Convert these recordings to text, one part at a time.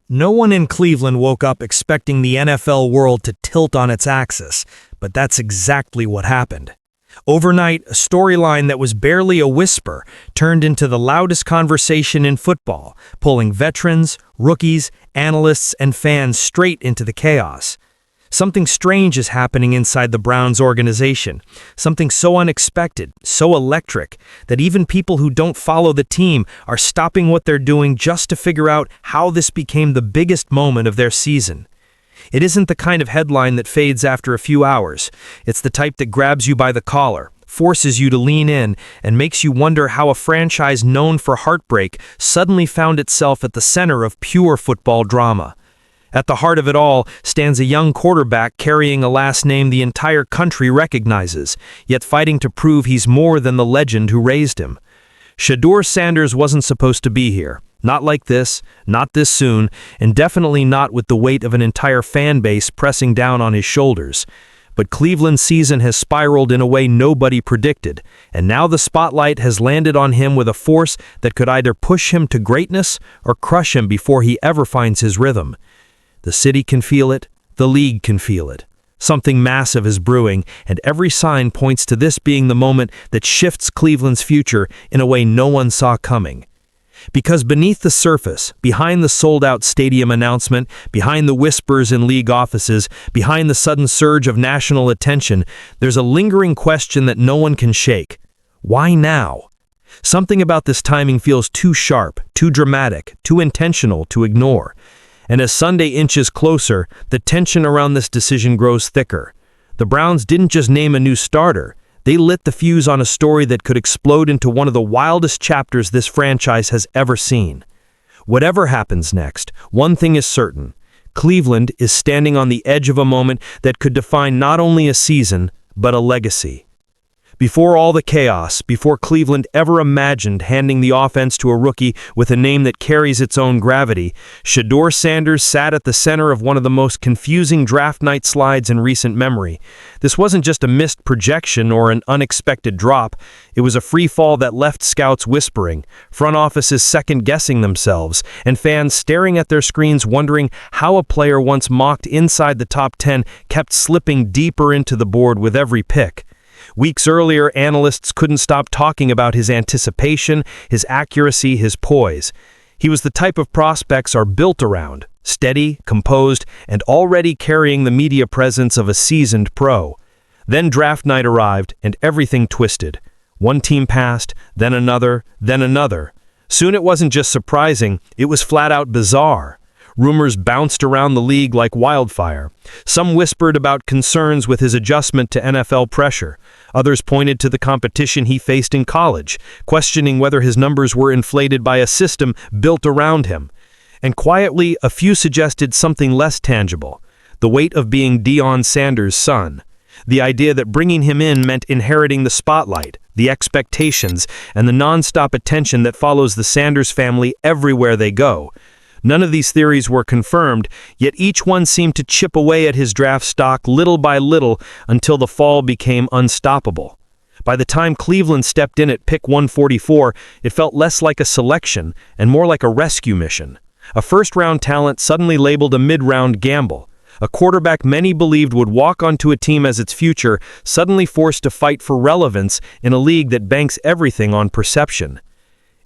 No one in Cleveland woke up expecting the NFL world to tilt on its axis, but that's exactly what happened. Overnight, a storyline that was barely a whisper turned into the loudest conversation in football, pulling veterans, rookies, analysts, and fans straight into the chaos. Something strange is happening inside the Browns organization, something so unexpected, so electric, that even people who don't follow the team are stopping what they're doing just to figure out how this became the biggest moment of their season. It isn't the kind of headline that fades after a few hours. It's the type that grabs you by the collar, forces you to lean in, and makes you wonder how a franchise known for heartbreak suddenly found itself at the center of pure football drama. At the heart of it all stands a young quarterback carrying a last name the entire country recognizes, yet fighting to prove he's more than the legend who raised him. Shedeur Sanders wasn't supposed to be here. Not like this, not this soon, and definitely not with the weight of an entire fan base pressing down on his shoulders. But Cleveland's season has spiraled in a way nobody predicted, and now the spotlight has landed on him with a force that could either push him to greatness or crush him before he ever finds his rhythm. The city can feel it, the league can feel it. Something massive is brewing, and every sign points to this being the moment that shifts Cleveland's future in a way no one saw coming. Because beneath the surface, behind the sold-out stadium announcement, behind the whispers in league offices, behind the sudden surge of national attention, there's a lingering question that no one can shake. Why now? Something about this timing feels too sharp, too dramatic, too intentional to ignore. And as Sunday inches closer, the tension around this decision grows thicker. The Browns didn't just name a new starter. They lit the fuse on a story that could explode into one of the wildest chapters this franchise has ever seen. Whatever happens next, one thing is certain. Cleveland is standing on the edge of a moment that could define not only a season, but a legacy. Before all the chaos, before Cleveland ever imagined handing the offense to a rookie with a name that carries its own gravity, Shedeur Sanders sat at the center of one of the most confusing draft night slides in recent memory. This wasn't just a missed projection or an unexpected drop. It was a free fall that left scouts whispering, front offices second-guessing themselves, and fans staring at their screens wondering how a player once mocked inside the top 10 kept slipping deeper into the board with every pick. Weeks earlier, analysts couldn't stop talking about his anticipation, his accuracy, his poise. He was the type of prospects are built around, steady, composed, and already carrying the media presence of a seasoned pro. Then draft night arrived, and everything twisted. One team passed, then another, then another. Soon it wasn't just surprising, it was flat-out bizarre. Rumors bounced around the league like wildfire. Some whispered about concerns with his adjustment to NFL pressure. Others pointed to the competition he faced in college, questioning whether his numbers were inflated by a system built around him. And quietly, a few suggested something less tangible, the weight of being Deion Sanders' son. The idea that bringing him in meant inheriting the spotlight, the expectations, and the non-stop attention that follows the Sanders family everywhere they go. None of these theories were confirmed, yet each one seemed to chip away at his draft stock little by little until the fall became unstoppable. By the time Cleveland stepped in at pick 144, it felt less like a selection and more like a rescue mission. A first-round talent suddenly labeled a mid-round gamble. A quarterback many believed would walk onto a team as its future, suddenly forced to fight for relevance in a league that banks everything on perception.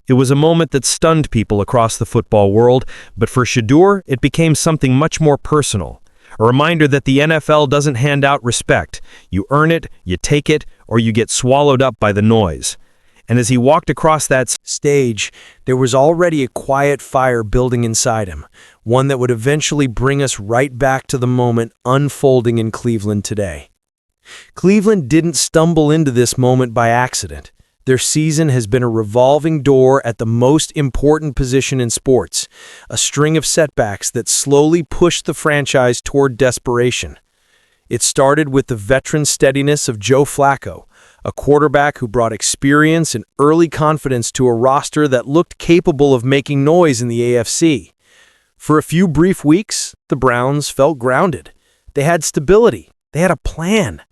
It was a moment that stunned people across the football world, but for Shedeur, it became something much more personal. A reminder that the NFL doesn't hand out respect. You earn it, you take it, or you get swallowed up by the noise. And as he walked across that stage, there was already a quiet fire building inside him, one that would eventually bring us right back to the moment unfolding in Cleveland today. Cleveland didn't stumble into this moment by accident. Their season has been a revolving door at the most important position in sports, a string of setbacks that slowly pushed the franchise toward desperation. It started with the veteran steadiness of Joe Flacco, a quarterback who brought experience and early confidence to a roster that looked capable of making noise in the AFC. For a few brief weeks, the Browns felt grounded. They had stability. They had a plan.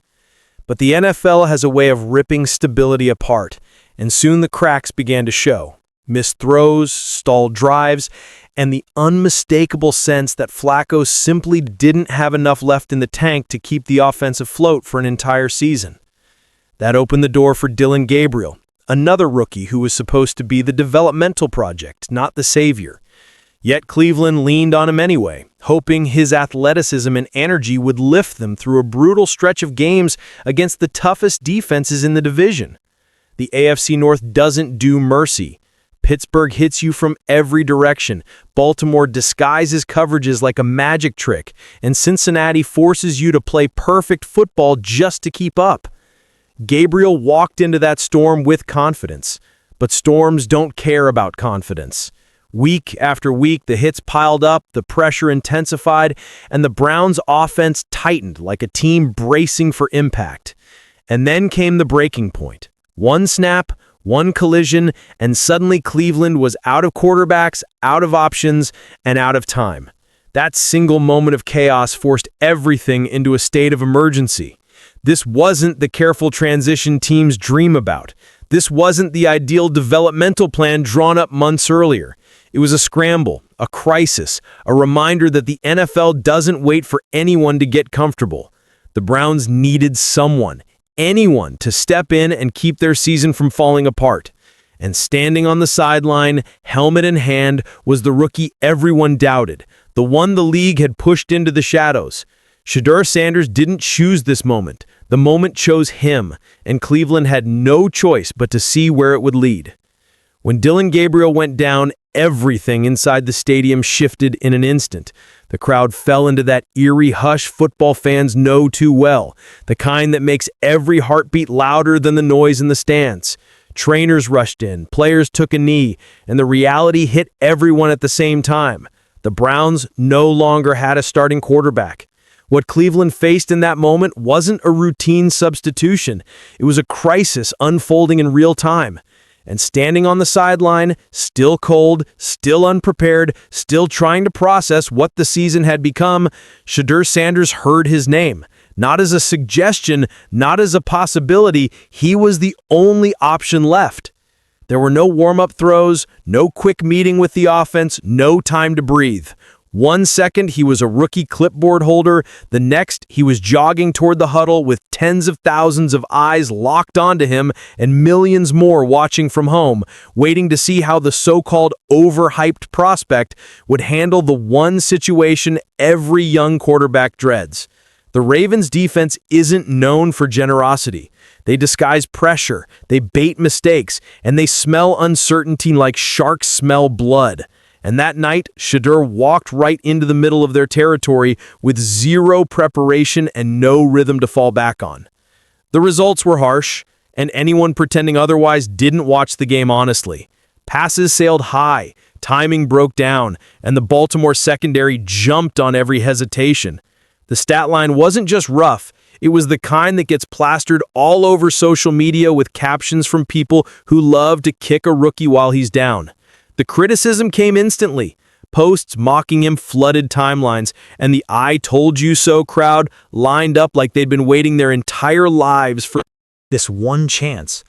But the NFL has a way of ripping stability apart, and soon the cracks began to show. Missed throws, stalled drives, and the unmistakable sense that Flacco simply didn't have enough left in the tank to keep the offense afloat for an entire season. That opened the door for Dillon Gabriel, another rookie who was supposed to be the developmental project, not the savior. Yet Cleveland leaned on him anyway, hoping his athleticism and energy would lift them through a brutal stretch of games against the toughest defenses in the division. The AFC North doesn't do mercy. Pittsburgh hits you from every direction. Baltimore disguises coverages like a magic trick, and Cincinnati forces you to play perfect football just to keep up. Gabriel walked into that storm with confidence, but storms don't care about confidence. Week after week, the hits piled up, the pressure intensified, and the Browns' offense tightened like a team bracing for impact. And then came the breaking point. One snap, one collision, and suddenly Cleveland was out of quarterbacks, out of options, and out of time. That single moment of chaos forced everything into a state of emergency. This wasn't the careful transition teams dream about. This wasn't the ideal developmental plan drawn up months earlier. It was a scramble, a crisis, a reminder that the NFL doesn't wait for anyone to get comfortable. The Browns needed someone, anyone, to step in and keep their season from falling apart. And standing on the sideline, helmet in hand, was the rookie everyone doubted, the one the league had pushed into the shadows. Shedeur Sanders didn't choose this moment. The moment chose him, and Cleveland had no choice but to see where it would lead. When Dillon Gabriel went down, everything inside the stadium shifted in an instant. The crowd fell into that eerie hush football fans know too well, the kind that makes every heartbeat louder than the noise in the stands. Trainers rushed in, players took a knee, and the reality hit everyone at the same time. The Browns no longer had a starting quarterback. What Cleveland faced in that moment wasn't a routine substitution. It was a crisis unfolding in real time. And standing on the sideline, still cold, still unprepared, still trying to process what the season had become, Shedeur Sanders heard his name. Not as a suggestion, not as a possibility, he was the only option left. There were no warm-up throws, no quick meeting with the offense, no time to breathe. 1 second, he was a rookie clipboard holder. The next, he was jogging toward the huddle with tens of thousands of eyes locked onto him and millions more watching from home, waiting to see how the so-called overhyped prospect would handle the one situation every young quarterback dreads. The Ravens' defense isn't known for generosity. They disguise pressure, they bait mistakes, and they smell uncertainty like sharks smell blood. And that night, Shedeur walked right into the middle of their territory with zero preparation and no rhythm to fall back on. The results were harsh, and anyone pretending otherwise didn't watch the game honestly. Passes sailed high, timing broke down, and the Baltimore secondary jumped on every hesitation. The stat line wasn't just rough, it was the kind that gets plastered all over social media with captions from people who love to kick a rookie while he's down. The criticism came instantly. Posts mocking him flooded timelines, and the "I told you so" crowd lined up like they'd been waiting their entire lives for this one chance.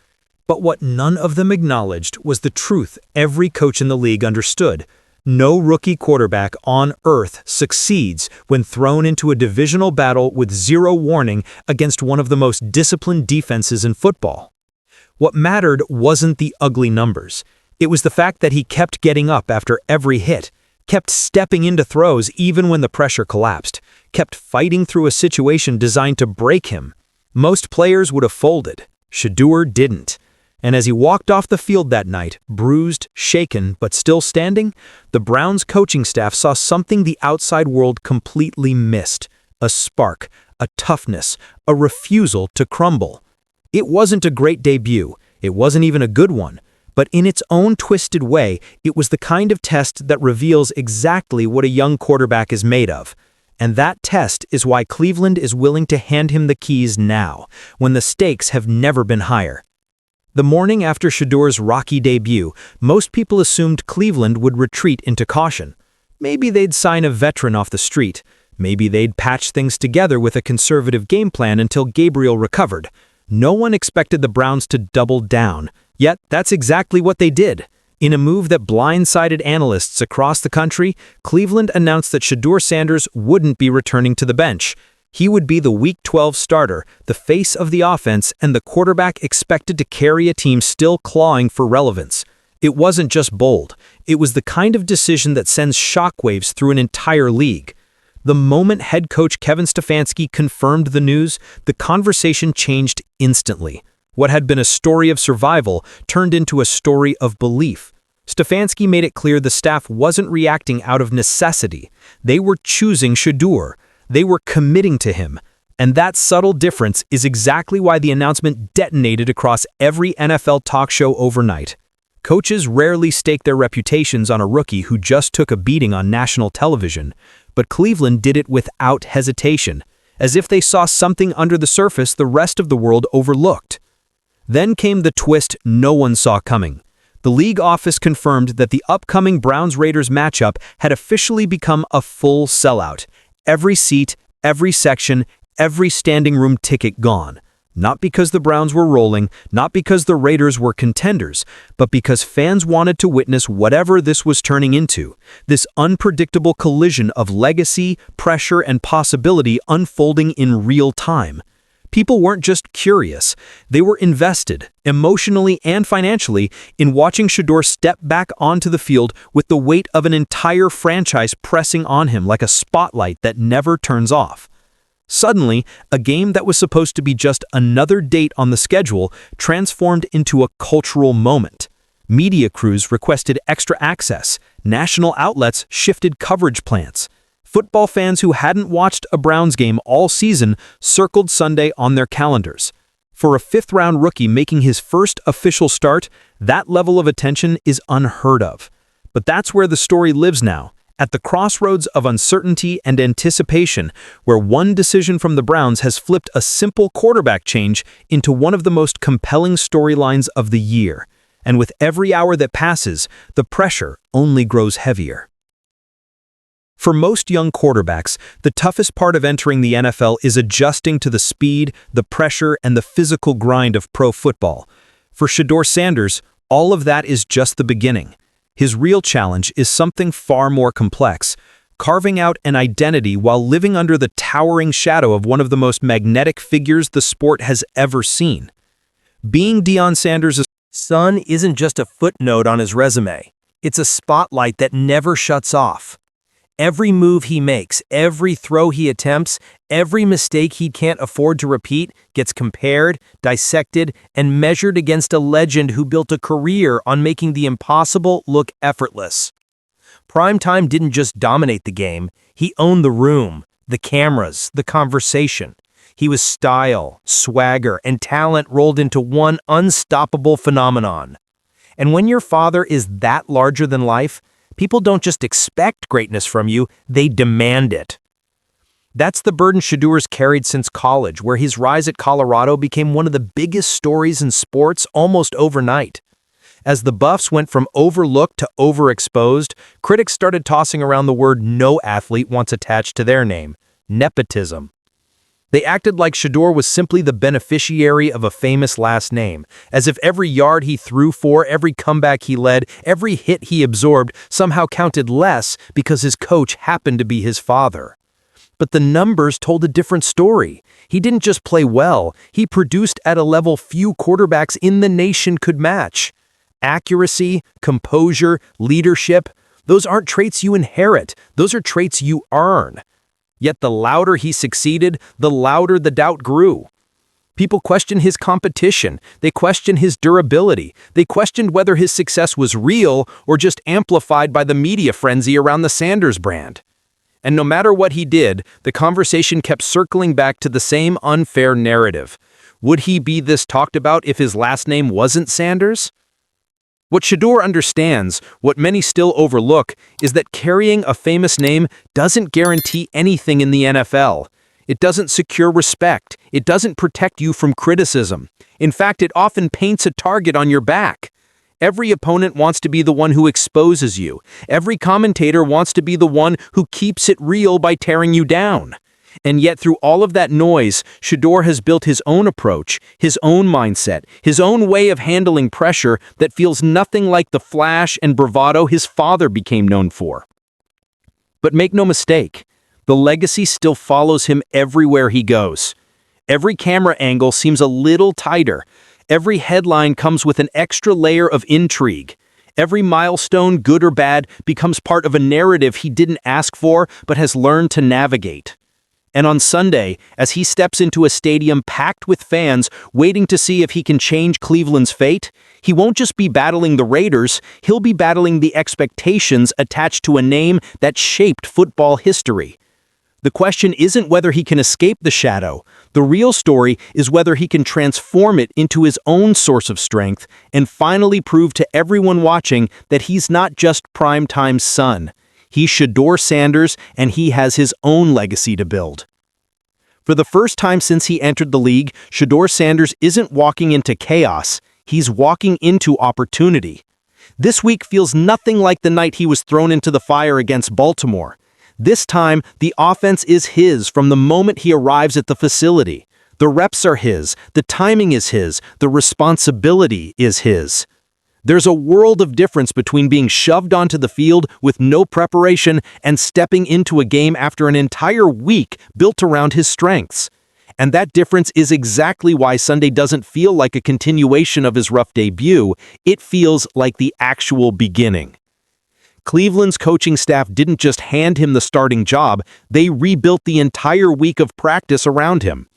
But what none of them acknowledged was the truth every coach in the league understood. No rookie quarterback on earth succeeds when thrown into a divisional battle with zero warning against one of the most disciplined defenses in football. What mattered wasn't the ugly numbers. It was the fact that he kept getting up after every hit, kept stepping into throws even when the pressure collapsed, kept fighting through a situation designed to break him. Most players would have folded. Shedeur didn't. And as he walked off the field that night, bruised, shaken, but still standing, the Browns coaching staff saw something the outside world completely missed. A spark, a toughness, a refusal to crumble. It wasn't a great debut. It wasn't even a good one. But in its own twisted way, it was the kind of test that reveals exactly what a young quarterback is made of. And that test is why Cleveland is willing to hand him the keys now, when the stakes have never been higher. The morning after Shedeur's rocky debut, most people assumed Cleveland would retreat into caution. Maybe they'd sign a veteran off the street. Maybe they'd patch things together with a conservative game plan until Gabriel recovered. No one expected the Browns to double down. Yet, that's exactly what they did. In a move that blindsided analysts across the country, Cleveland announced that Shedeur Sanders wouldn't be returning to the bench. He would be the Week 12 starter, the face of the offense, and the quarterback expected to carry a team still clawing for relevance. It wasn't just bold. It was the kind of decision that sends shockwaves through an entire league. The moment head coach Kevin Stefanski confirmed the news, the conversation changed instantly. What had been a story of survival turned into a story of belief. Stefanski made it clear the staff wasn't reacting out of necessity. They were choosing Shedeur. They were committing to him. And that subtle difference is exactly why the announcement detonated across every NFL talk show overnight. Coaches rarely stake their reputations on a rookie who just took a beating on national television, but Cleveland did it without hesitation, as if they saw something under the surface the rest of the world overlooked. Then came the twist no one saw coming. The league office confirmed that the upcoming Browns-Raiders matchup had officially become a full sellout. Every seat, every section, every standing room ticket gone. Not because the Browns were rolling, not because the Raiders were contenders, but because fans wanted to witness whatever this was turning into, this unpredictable collision of legacy, pressure, and possibility unfolding in real time. People weren't just curious, they were invested, emotionally and financially, in watching Shedeur step back onto the field with the weight of an entire franchise pressing on him like a spotlight that never turns off. Suddenly, a game that was supposed to be just another date on the schedule transformed into a cultural moment. Media crews requested extra access, national outlets shifted coverage plans. Football fans who hadn't watched a Browns game all season circled Sunday on their calendars. For a fifth-round rookie making his first official start, that level of attention is unheard of. But that's where the story lives now, at the crossroads of uncertainty and anticipation, where one decision from the Browns has flipped a simple quarterback change into one of the most compelling storylines of the year. And with every hour that passes, the pressure only grows heavier. For most young quarterbacks, the toughest part of entering the NFL is adjusting to the speed, the pressure, and the physical grind of pro football. For Shedeur Sanders, all of that is just the beginning. His real challenge is something far more complex, carving out an identity while living under the towering shadow of one of the most magnetic figures the sport has ever seen. Being Deion Sanders' son isn't just a footnote on his resume. It's a spotlight that never shuts off. Every move he makes, every throw he attempts, every mistake he can't afford to repeat gets compared, dissected, and measured against a legend who built a career on making the impossible look effortless. Primetime didn't just dominate the game, he owned the room, the cameras, the conversation. He was style, swagger, and talent rolled into one unstoppable phenomenon. And when your father is that larger than life, people don't just expect greatness from you, they demand it. That's the burden Shedeur's carried since college, where his rise at Colorado became one of the biggest stories in sports almost overnight. As the Buffs went from overlooked to overexposed, critics started tossing around the word no athlete wants attached to their name: nepotism. They acted like Shedeur was simply the beneficiary of a famous last name, as if every yard he threw for, every comeback he led, every hit he absorbed somehow counted less because his coach happened to be his father. But the numbers told a different story. He didn't just play well, he produced at a level few quarterbacks in the nation could match. Accuracy, composure, leadership, those aren't traits you inherit, those are traits you earn. Yet the louder he succeeded, the louder the doubt grew. People questioned his competition, they questioned his durability, they questioned whether his success was real or just amplified by the media frenzy around the Sanders brand. And no matter what he did, the conversation kept circling back to the same unfair narrative. Would he be this talked about if his last name wasn't Sanders? What Shedeur understands, what many still overlook, is that carrying a famous name doesn't guarantee anything in the NFL. It doesn't secure respect. It doesn't protect you from criticism. In fact, it often paints a target on your back. Every opponent wants to be the one who exposes you. Every commentator wants to be the one who keeps it real by tearing you down. And yet through all of that noise, Shedeur has built his own approach, his own mindset, his own way of handling pressure that feels nothing like the flash and bravado his father became known for. But make no mistake, the legacy still follows him everywhere he goes. Every camera angle seems a little tighter. Every headline comes with an extra layer of intrigue. Every milestone, good or bad, becomes part of a narrative he didn't ask for but has learned to navigate. And on Sunday, as he steps into a stadium packed with fans waiting to see if he can change Cleveland's fate, he won't just be battling the Raiders, he'll be battling the expectations attached to a name that shaped football history. The question isn't whether he can escape the shadow. The real story is whether he can transform it into his own source of strength and finally prove to everyone watching that he's not just primetime's son. He's Shedeur Sanders, and he has his own legacy to build. For the first time since he entered the league, Shedeur Sanders isn't walking into chaos. He's walking into opportunity. This week feels nothing like the night he was thrown into the fire against Baltimore. This time, the offense is his from the moment he arrives at the facility. The reps are his, the timing is his, the responsibility is his. There's a world of difference between being shoved onto the field with no preparation and stepping into a game after an entire week built around his strengths. And that difference is exactly why Sunday doesn't feel like a continuation of his rough debut. It feels like the actual beginning. Cleveland's coaching staff didn't just hand him the starting job, they rebuilt the entire week of practice around him.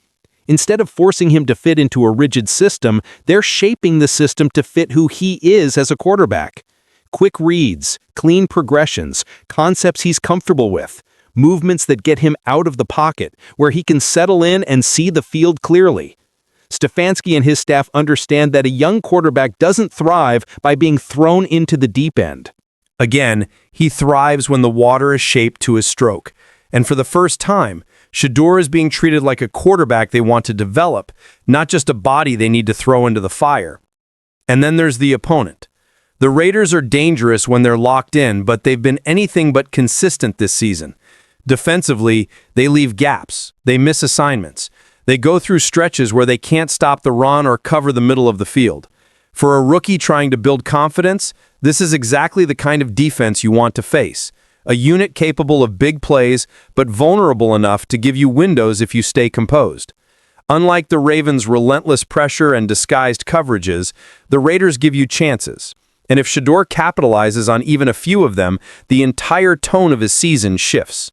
Instead of forcing him to fit into a rigid system, they're shaping the system to fit who he is as a quarterback. Quick reads, clean progressions, concepts he's comfortable with, movements that get him out of the pocket, where he can settle in and see the field clearly. Stefanski and his staff understand that a young quarterback doesn't thrive by being thrown into the deep end. Again, he thrives when the water is shaped to his stroke. And for the first time, Shedeur is being treated like a quarterback they want to develop, not just a body they need to throw into the fire. And then there's the opponent. The Raiders are dangerous when they're locked in, but they've been anything but consistent this season. Defensively, they leave gaps, they miss assignments. They go through stretches where they can't stop the run or cover the middle of the field. For a rookie trying to build confidence, this is exactly the kind of defense you want to face. A unit capable of big plays, but vulnerable enough to give you windows if you stay composed. Unlike the Ravens' relentless pressure and disguised coverages, the Raiders give you chances. And if Shedeur capitalizes on even a few of them, the entire tone of his season shifts.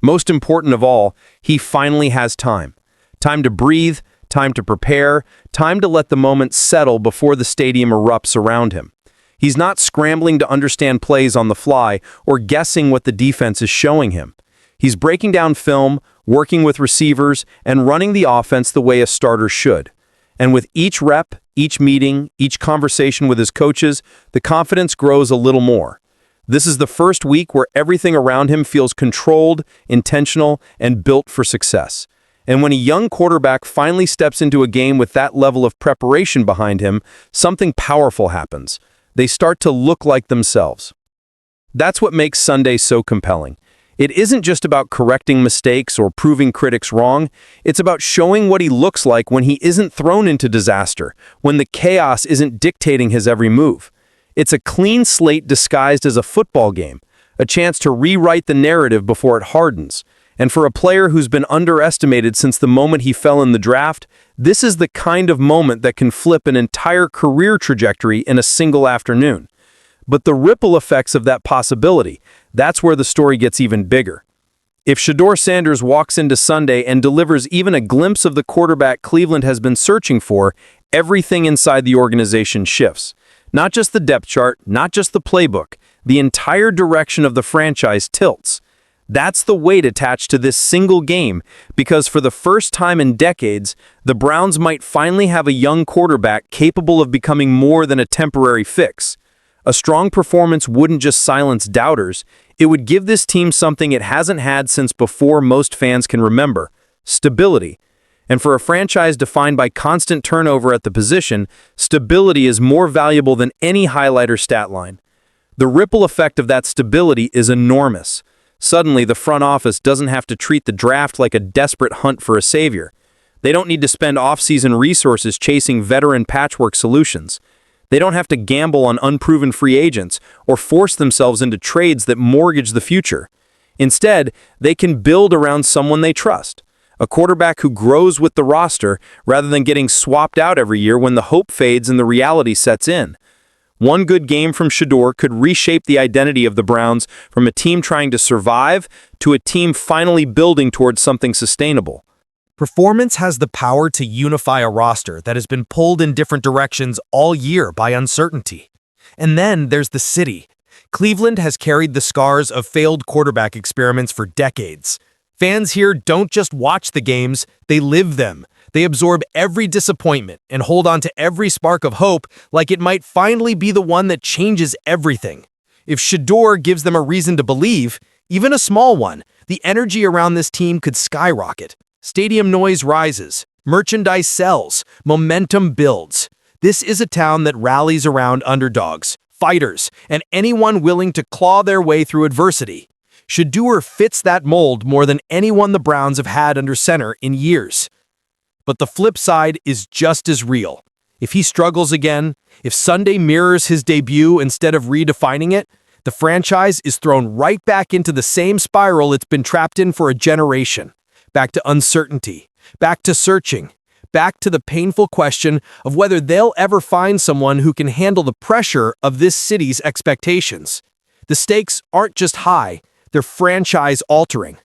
Most important of all, he finally has time. Time to breathe, time to prepare, time to let the moment settle before the stadium erupts around him. He's not scrambling to understand plays on the fly or guessing what the defense is showing him. He's breaking down film, working with receivers, and running the offense the way a starter should. And with each rep, each meeting, each conversation with his coaches, the confidence grows a little more. This is the first week where everything around him feels controlled, intentional, and built for success. And when a young quarterback finally steps into a game with that level of preparation behind him, something powerful happens. They start to look like themselves. That's what makes Sunday so compelling. It isn't just about correcting mistakes or proving critics wrong. It's about showing what he looks like when he isn't thrown into disaster, when the chaos isn't dictating his every move. It's a clean slate disguised as a football game, a chance to rewrite the narrative before it hardens. And for a player who's been underestimated since the moment he fell in the draft, this is the kind of moment that can flip an entire career trajectory in a single afternoon. But the ripple effects of that possibility, that's where the story gets even bigger. If Shedeur Sanders walks into Sunday and delivers even a glimpse of the quarterback Cleveland has been searching for, everything inside the organization shifts. Not just the depth chart, not just the playbook, the entire direction of the franchise tilts. That's the weight attached to this single game, because for the first time in decades, the Browns might finally have a young quarterback capable of becoming more than a temporary fix. A strong performance wouldn't just silence doubters, it would give this team something it hasn't had since before most fans can remember: stability. And for a franchise defined by constant turnover at the position, stability is more valuable than any highlight or stat line. The ripple effect of that stability is enormous. Suddenly, the front office doesn't have to treat the draft like a desperate hunt for a savior. They don't need to spend off-season resources chasing veteran patchwork solutions. They don't have to gamble on unproven free agents or force themselves into trades that mortgage the future. Instead, they can build around someone they trust, a quarterback who grows with the roster rather than getting swapped out every year when the hope fades and the reality sets in. One good game from Shedeur could reshape the identity of the Browns from a team trying to survive to a team finally building towards something sustainable. Performance has the power to unify a roster that has been pulled in different directions all year by uncertainty. And then there's the city. Cleveland has carried the scars of failed quarterback experiments for decades. Fans here don't just watch the games, they live them. They absorb every disappointment and hold on to every spark of hope like it might finally be the one that changes everything. If Shedeur gives them a reason to believe, even a small one, the energy around this team could skyrocket. Stadium noise rises, merchandise sells, momentum builds. This is a town that rallies around underdogs, fighters, and anyone willing to claw their way through adversity. Shedeur fits that mold more than anyone the Browns have had under center in years. But the flip side is just as real. If he struggles again, if Sunday mirrors his debut instead of redefining it, the franchise is thrown right back into the same spiral it's been trapped in for a generation. Back to uncertainty, back to searching, back to the painful question of whether they'll ever find someone who can handle the pressure of this city's expectations. The stakes aren't just high, they're franchise-altering.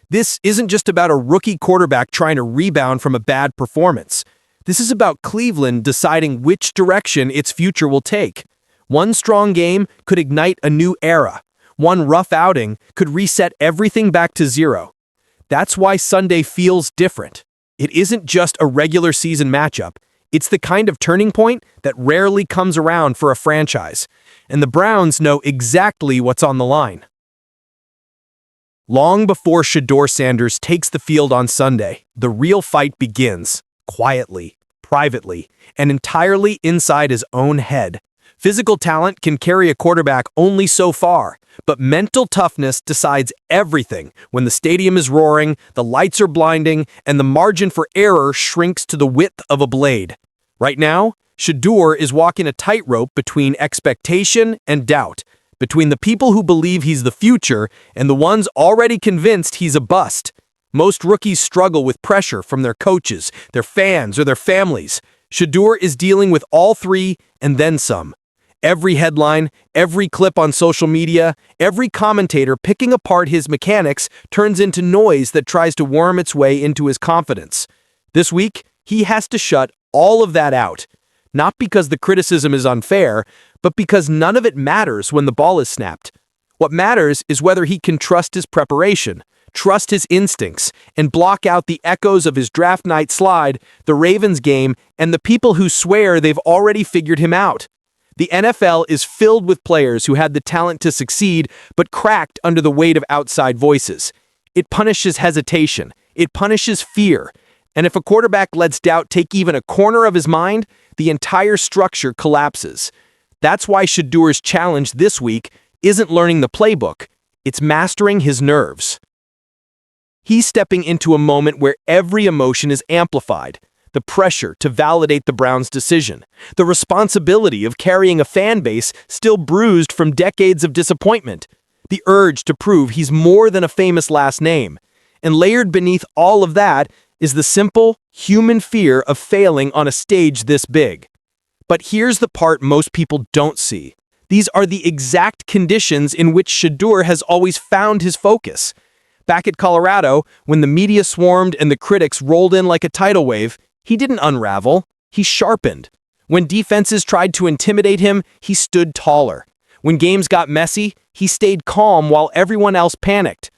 This isn't just about a rookie quarterback trying to rebound from a bad performance. This is about Cleveland deciding which direction its future will take. One strong game could ignite a new era. One rough outing could reset everything back to zero. That's why Sunday feels different. It isn't just a regular season matchup. It's the kind of turning point that rarely comes around for a franchise. And the Browns know exactly what's on the line. Long before Shedeur Sanders takes the field on Sunday, the real fight begins, quietly, privately, and entirely inside his own head. Physical talent can carry a quarterback only so far, but mental toughness decides everything when the stadium is roaring, the lights are blinding, and the margin for error shrinks to the width of a blade. Right now, Shedeur is walking a tightrope between expectation and doubt, between the people who believe he's the future and the ones already convinced he's a bust. Most rookies struggle with pressure from their coaches, their fans, or their families. Shedeur is dealing with all three and then some. Every headline, every clip on social media, every commentator picking apart his mechanics turns into noise that tries to worm its way into his confidence. This week, he has to shut all of that out. Not because the criticism is unfair, but because none of it matters when the ball is snapped. What matters is whether he can trust his preparation, trust his instincts, and block out the echoes of his draft night slide, the Ravens game, and the people who swear they've already figured him out. The NFL is filled with players who had the talent to succeed but cracked under the weight of outside voices. It punishes hesitation. It punishes fear. And if a quarterback lets doubt take even a corner of his mind, the entire structure collapses. That's why Shedeur's challenge this week isn't learning the playbook. It's mastering his nerves. He's stepping into a moment where every emotion is amplified. The pressure to validate the Browns' decision, the responsibility of carrying a fan base still bruised from decades of disappointment, the urge to prove he's more than a famous last name. And layered beneath all of that is the simple, human fear of failing on a stage this big. But here's the part most people don't see. These are the exact conditions in which Shedeur has always found his focus. Back at Colorado, when the media swarmed and the critics rolled in like a tidal wave, he didn't unravel, he sharpened. When defenses tried to intimidate him, he stood taller. When games got messy, he stayed calm while everyone else panicked.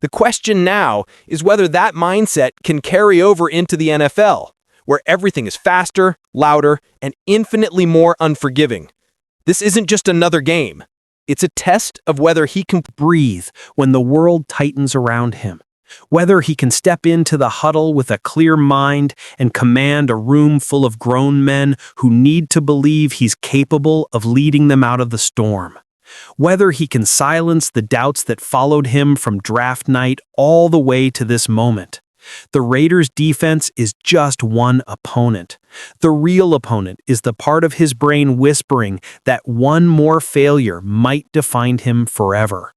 The question now is whether that mindset can carry over into the NFL, where everything is faster, louder, and infinitely more unforgiving. This isn't just another game. It's a test of whether he can breathe when the world tightens around him. Whether he can step into the huddle with a clear mind and command a room full of grown men who need to believe he's capable of leading them out of the storm. Whether he can silence the doubts that followed him from draft night all the way to this moment. The Raiders' defense is just one opponent. The real opponent is the part of his brain whispering that one more failure might define him forever.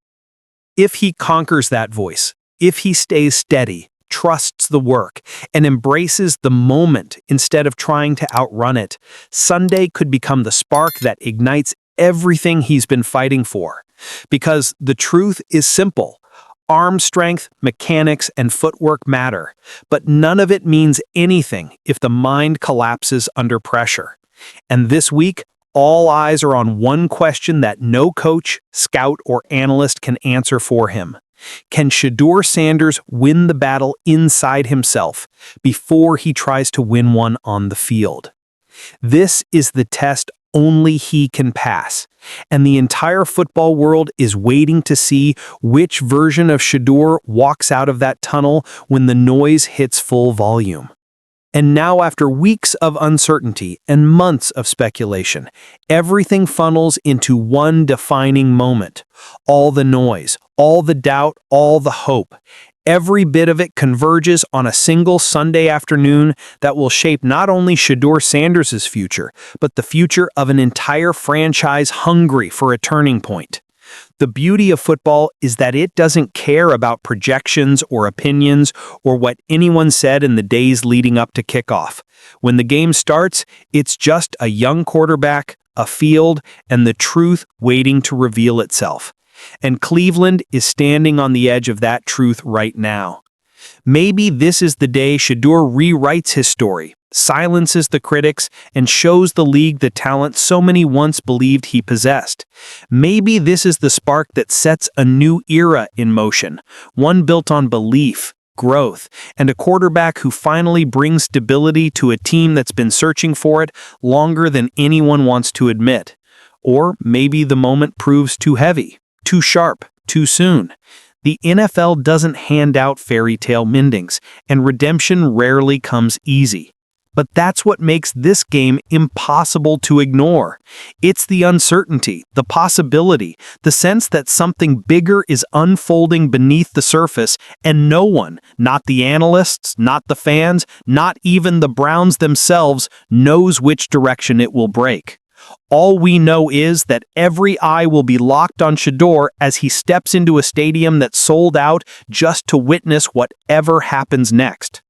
If he conquers that voice, if he stays steady, trusts the work, and embraces the moment instead of trying to outrun it, Sunday could become the spark that ignites everything he's been fighting for. Because the truth is simple. Arm strength, mechanics, and footwork matter, but none of it means anything if the mind collapses under pressure. And this week, all eyes are on one question that no coach, scout, or analyst can answer for him. Can Shedeur Sanders win the battle inside himself before he tries to win one on the field? This is the test only he can pass, and the entire football world is waiting to see which version of Shedeur walks out of that tunnel when the noise hits full volume. And now, after weeks of uncertainty and months of speculation, everything funnels into one defining moment. All the noise, all the doubt, all the hope. Every bit of it converges on a single Sunday afternoon that will shape not only Shedeur Sanders' future, but the future of an entire franchise hungry for a turning point. The beauty of football is that it doesn't care about projections or opinions or what anyone said in the days leading up to kickoff. When the game starts, it's just a young quarterback, a field, and the truth waiting to reveal itself. And Cleveland is standing on the edge of that truth right now. Maybe this is the day Shedeur rewrites his story, silences the critics, and shows the league the talent so many once believed he possessed. Maybe this is the spark that sets a new era in motion, one built on belief, growth, and a quarterback who finally brings stability to a team that's been searching for it longer than anyone wants to admit. Or maybe the moment proves too heavy, too sharp, too soon. The NFL doesn't hand out fairy tale endings, and redemption rarely comes easy. But that's what makes this game impossible to ignore. It's the uncertainty, the possibility, the sense that something bigger is unfolding beneath the surface, and no one, not the analysts, not the fans, not even the Browns themselves, knows which direction it will break. All we know is that every eye will be locked on Shedeur as he steps into a stadium that's sold out just to witness whatever happens next.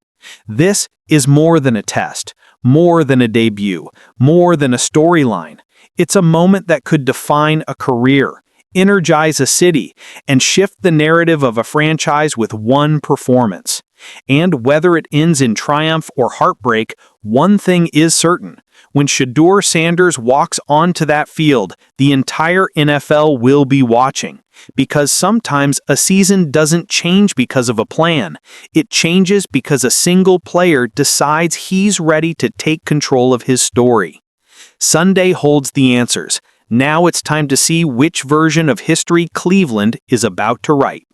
This is more than a test, more than a debut, more than a storyline. It's a moment that could define a career, energize a city, and shift the narrative of a franchise with one performance. And whether it ends in triumph or heartbreak, one thing is certain. When Shedeur Sanders walks onto that field, the entire NFL will be watching. Because sometimes a season doesn't change because of a plan. It changes because a single player decides he's ready to take control of his story. Sunday holds the answers. Now it's time to see which version of history Cleveland is about to write.